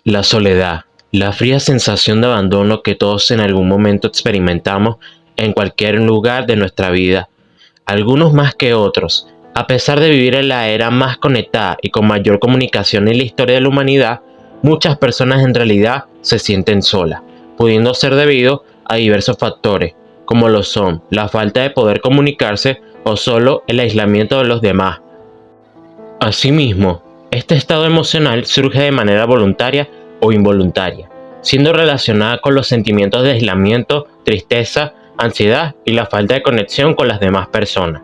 La soledad, la fría sensación de abandono que todos en algún momento experimentamos en cualquier lugar de nuestra vida, algunos más que otros. A pesar de vivir en la era más conectada y con mayor comunicación en la historia de la humanidad, muchas personas en realidad se sienten solas, pudiendo ser debido a diversos factores, como lo son la falta de poder comunicarse o solo el aislamiento de los demás. Asimismo, este estado emocional surge de manera voluntaria o involuntaria, siendo relacionada con los sentimientos de aislamiento, tristeza, ansiedad y la falta de conexión con las demás personas.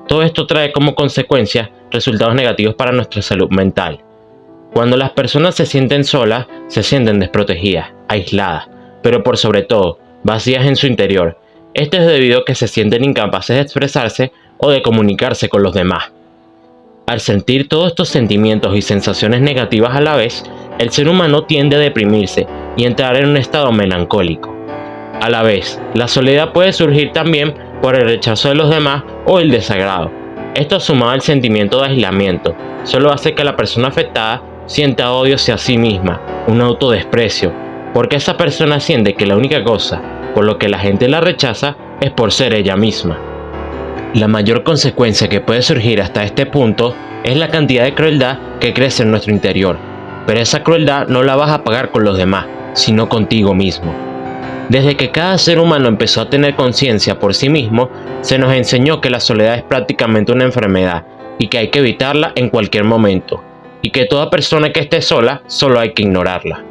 Todo esto trae como consecuencia resultados negativos para nuestra salud mental. Cuando las personas se sienten solas, se sienten desprotegidas, aisladas, pero por sobre todo, vacías en su interior. Esto es debido a que se sienten incapaces de expresarse o de comunicarse con los demás. Al sentir todos estos sentimientos y sensaciones negativas a la vez, el ser humano tiende a deprimirse y entrar en un estado melancólico. A la vez, la soledad puede surgir también por el rechazo de los demás o el desagrado. Esto, sumado al sentimiento de aislamiento, solo hace que la persona afectada sienta odio hacia sí misma, un autodesprecio, porque esa persona siente que la única cosa por lo que la gente la rechaza es por ser ella misma. La mayor consecuencia que puede surgir hasta este punto es la cantidad de crueldad que crece en nuestro interior, pero esa crueldad no la vas a pagar con los demás, sino contigo mismo. Desde que cada ser humano empezó a tener conciencia por sí mismo, se nos enseñó que la soledad es prácticamente una enfermedad y que hay que evitarla en cualquier momento, y que toda persona que esté sola, solo hay que ignorarla.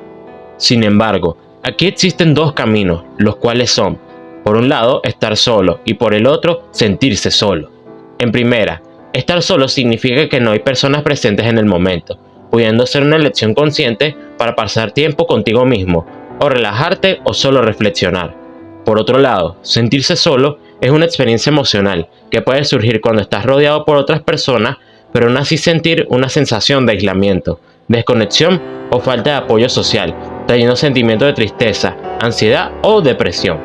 Sin embargo, aquí existen dos caminos, los cuales son, por un lado, estar solo y por el otro, sentirse solo. En primera, estar solo significa que no hay personas presentes en el momento, pudiendo ser una elección consciente para pasar tiempo contigo mismo, o relajarte o solo reflexionar. Por otro lado, sentirse solo es una experiencia emocional que puede surgir cuando estás rodeado por otras personas, pero aún así sentir una sensación de aislamiento, desconexión o falta de apoyo social, trayendo sentimientos de tristeza, ansiedad o depresión.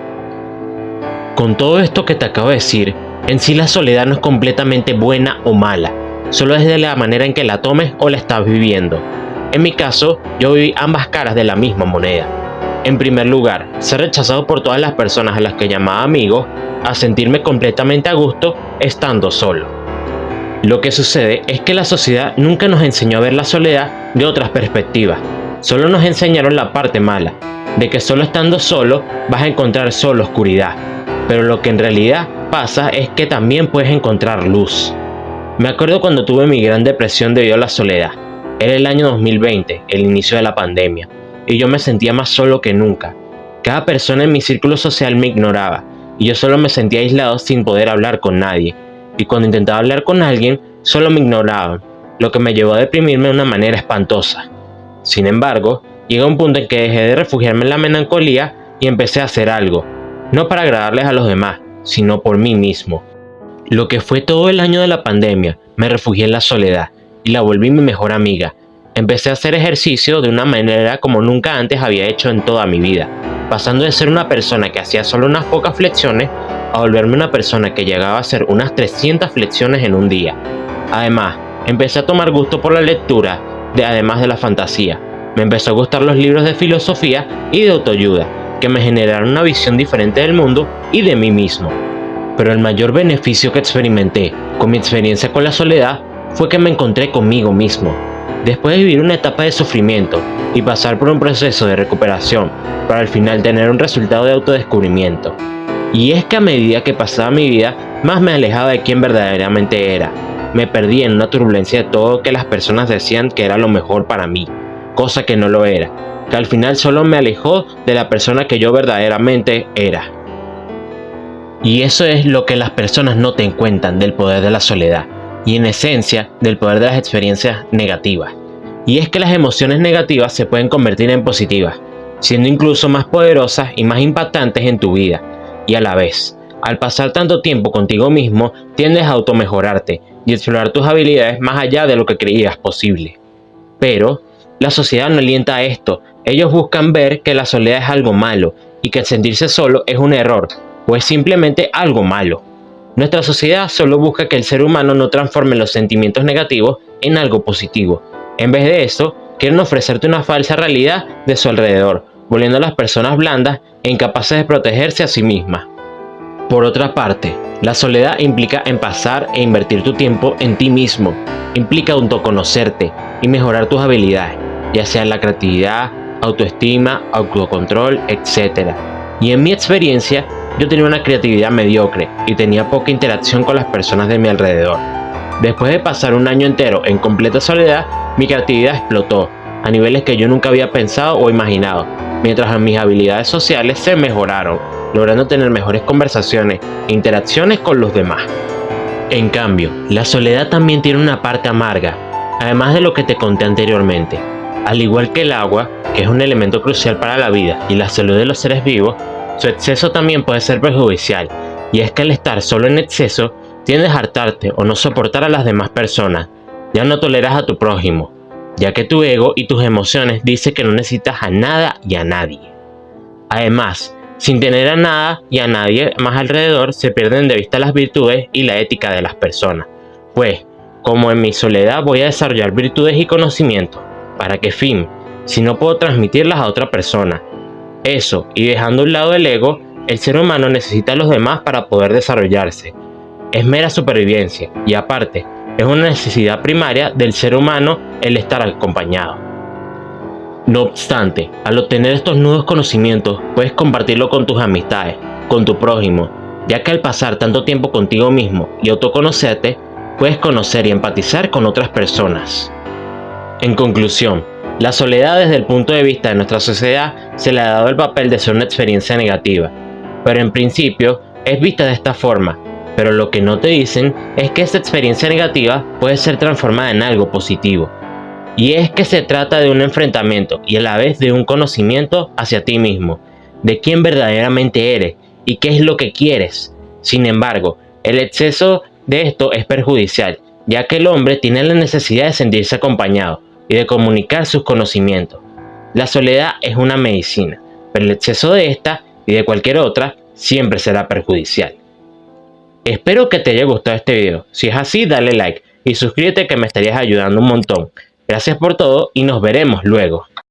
Con todo esto que te acabo de decir, en sí la soledad no es completamente buena o mala, solo es de la manera en que la tomes o la estás viviendo. En mi caso, yo viví ambas caras de la misma moneda. En primer lugar, ser rechazado por todas las personas a las que llamaba amigos, a sentirme completamente a gusto estando solo. Lo que sucede es que la sociedad nunca nos enseñó a ver la soledad de otras perspectivas, solo nos enseñaron la parte mala, de que solo estando solo vas a encontrar solo oscuridad, pero lo que en realidad pasa es que también puedes encontrar luz. Me acuerdo cuando tuve mi gran depresión debido a la soledad. Era el año 2020, el inicio de la pandemia, y yo me sentía más solo que nunca. Cada persona en mi círculo social me ignoraba, y yo solo me sentía aislado sin poder hablar con nadie, y cuando intentaba hablar con alguien, solo me ignoraban, lo que me llevó a deprimirme de una manera espantosa. Sin embargo, llegó un punto en que dejé de refugiarme en la melancolía y empecé a hacer algo, no para agradarles a los demás, sino por mí mismo. Lo que fue todo el año de la pandemia, me refugié en la soledad y la volví mi mejor amiga. Empecé a hacer ejercicio de una manera como nunca antes había hecho en toda mi vida, pasando de ser una persona que hacía solo unas pocas flexiones a volverme una persona que llegaba a hacer unas 300 flexiones en un día. Además, empecé a tomar gusto por la lectura, además de la fantasía. Me empezó a gustar los libros de filosofía y de autoayuda, que me generaron una visión diferente del mundo y de mí mismo. Pero el mayor beneficio que experimenté con mi experiencia con la soledad fue que me encontré conmigo mismo. Después de vivir una etapa de sufrimiento y pasar por un proceso de recuperación para al final tener un resultado de autodescubrimiento. Y es que a medida que pasaba mi vida, más me alejaba de quién verdaderamente era. Me perdí en una turbulencia de todo lo que las personas decían que era lo mejor para mí, cosa que no lo era, que al final solo me alejó de la persona que yo verdaderamente era. Y eso es lo que las personas no te cuentan del poder de la soledad, y en esencia del poder de las experiencias negativas. Y es que las emociones negativas se pueden convertir en positivas, siendo incluso más poderosas y más impactantes en tu vida. Y a la vez, al pasar tanto tiempo contigo mismo, tiendes a automejorarte y explorar tus habilidades más allá de lo que creías posible. Pero la sociedad no alienta a esto. Ellos buscan ver que la soledad es algo malo y que el sentirse solo es un error o es simplemente algo malo. Nuestra sociedad solo busca que el ser humano no transforme los sentimientos negativos en algo positivo. En vez de eso, quieren ofrecerte una falsa realidad de su alrededor, volviendo a las personas blandas e incapaces de protegerse a sí mismas. Por otra parte, la soledad implica en pasar e invertir tu tiempo en ti mismo, implica autoconocerte y mejorar tus habilidades, ya sea la creatividad, autoestima, autocontrol, etc. Y en mi experiencia, yo tenía una creatividad mediocre y tenía poca interacción con las personas de mi alrededor. Después de pasar un año entero en completa soledad, mi creatividad explotó a niveles que yo nunca había pensado o imaginado, mientras mis habilidades sociales se mejoraron, logrando tener mejores conversaciones e interacciones con los demás. En cambio, la soledad también tiene una parte amarga, además de lo que te conté anteriormente. Al igual que el agua, que es un elemento crucial para la vida y la salud de los seres vivos, su exceso también puede ser perjudicial, y es que al estar solo en exceso, tiendes a hartarte o no soportar a las demás personas, ya no toleras a tu prójimo, ya que tu ego y tus emociones dicen que no necesitas a nada y a nadie. Además, sin tener a nada y a nadie más alrededor, se pierden de vista las virtudes y la ética de las personas. Pues, como en mi soledad voy a desarrollar virtudes y conocimientos, ¿para qué fin? Si no puedo transmitirlas a otra persona. Eso, y dejando a un lado el ego, el ser humano necesita a los demás para poder desarrollarse. Es mera supervivencia, y aparte, es una necesidad primaria del ser humano el estar acompañado. No obstante, al obtener estos nuevos conocimientos, puedes compartirlo con tus amistades, con tu prójimo, ya que al pasar tanto tiempo contigo mismo y autoconocerte, puedes conocer y empatizar con otras personas. En conclusión, la soledad desde el punto de vista de nuestra sociedad se le ha dado el papel de ser una experiencia negativa, pero en principio es vista de esta forma, pero lo que no te dicen es que esta experiencia negativa puede ser transformada en algo positivo. Y es que se trata de un enfrentamiento y a la vez de un conocimiento hacia ti mismo, de quién verdaderamente eres y qué es lo que quieres. Sin embargo, el exceso de esto es perjudicial, ya que el hombre tiene la necesidad de sentirse acompañado y de comunicar sus conocimientos. La soledad es una medicina, pero el exceso de esta y de cualquier otra siempre será perjudicial. Espero que te haya gustado este video. Si es así, dale like y suscríbete que me estarías ayudando un montón. Gracias por todo y nos veremos luego.